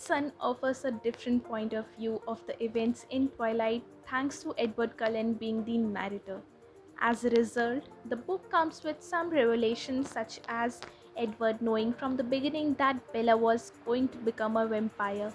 Sun offers a different point of view of the events in Twilight thanks to Edward Cullen being the narrator. As a result, the book comes with some revelations, such as Edward knowing from the beginning that Bella was going to become a vampire,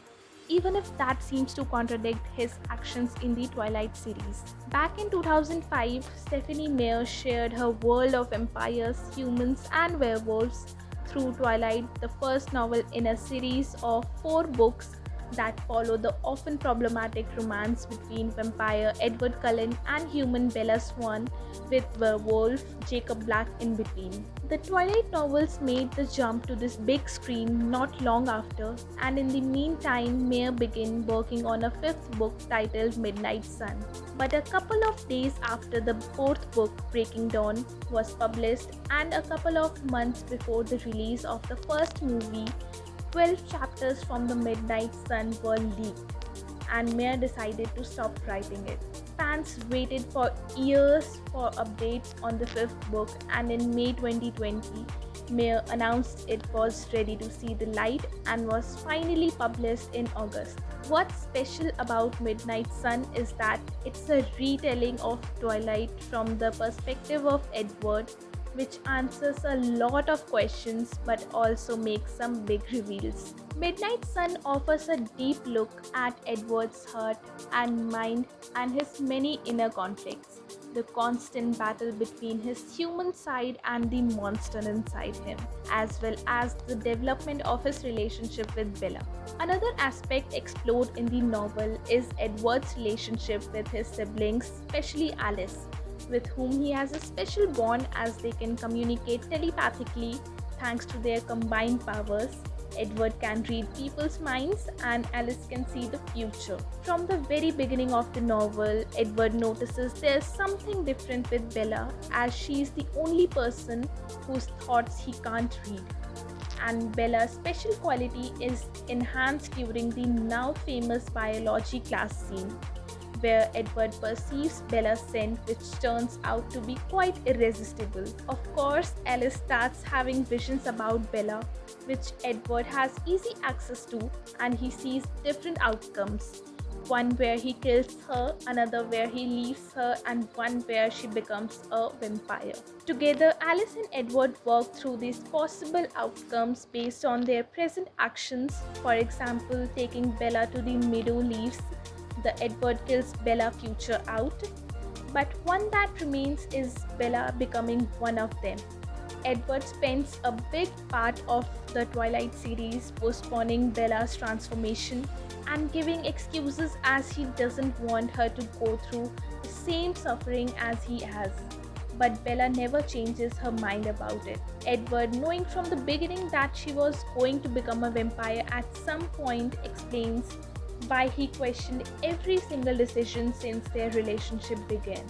even if that seems to contradict his actions in the Twilight series. Back in 2005, Stephanie Meyer shared her world of vampires, humans, and werewolves through Twilight, the first novel in a series of 4 books that follow the often problematic romance between vampire Edward Cullen and human Bella Swan, with werewolf Jacob Black in between. The Twilight novels made the jump to this big screen not long after, and in the meantime, Meyer began working on a 5th book titled Midnight Sun. But a couple of days after the 4th book, Breaking Dawn, was published, and a couple of months before the release of the first movie, 12 chapters from the Midnight Sun were leaked, and Meyer decided to stop writing it. Fans waited for years for updates on the 5th book, and in May 2020, Meyer announced it was ready to see the light and was finally published in August. What's special about Midnight Sun is that it's a retelling of Twilight from the perspective of Edward, which answers a lot of questions but also makes some big reveals. Midnight Sun offers a deep look at Edward's heart and mind and his many inner conflicts, the constant battle between his human side and the monster inside him, as well as the development of his relationship with Bella. Another aspect explored in the novel is Edward's relationship with his siblings, especially Alice, with whom he has a special bond as they can communicate telepathically thanks to their combined powers. Edward can read people's minds and Alice can see the future. From the very beginning of the novel, Edward notices there's something different with Bella, as she is the only person whose thoughts he can't read. And Bella's special quality is enhanced during the now famous biology class scene, where Edward perceives Bella's scent, which turns out to be quite irresistible. Of course, Alice starts having visions about Bella, which Edward has easy access to, and he sees different outcomes. One where he kills her, another where he leaves her, and one where she becomes a vampire. Together, Alice and Edward work through these possible outcomes based on their present actions. For example, taking Bella to the meadow leaves the Edward kills Bella future out, but one that remains is Bella becoming one of them. Edward spends a big part of the Twilight series postponing Bella's transformation and giving excuses, as he doesn't want her to go through the same suffering as he has. But Bella never changes her mind about it. Edward, knowing from the beginning that she was going to become a vampire at some point, explains why he questioned every single decision since their relationship began,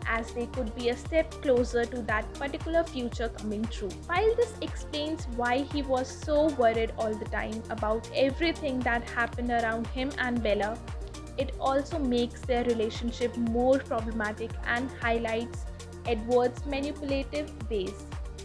as they could be a step closer to that particular future coming true. While this explains why he was so worried all the time about everything that happened around him and Bella, it also makes their relationship more problematic and highlights Edward's manipulative ways.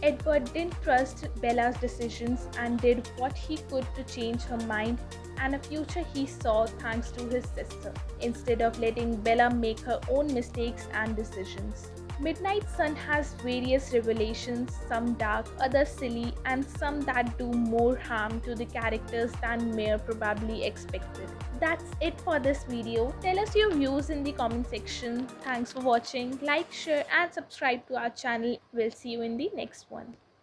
Edward didn't trust Bella's decisions and did what he could to change her mind and a future he saw thanks to his sister, instead of letting Bella make her own mistakes and decisions. Midnight Sun has various revelations, some dark, others silly, and some that do more harm to the characters than Meyer probably expected. That's it for this video. Tell us your views in the comment section. Thanks for watching. Like, share, and subscribe to our channel. We'll see you in the next one.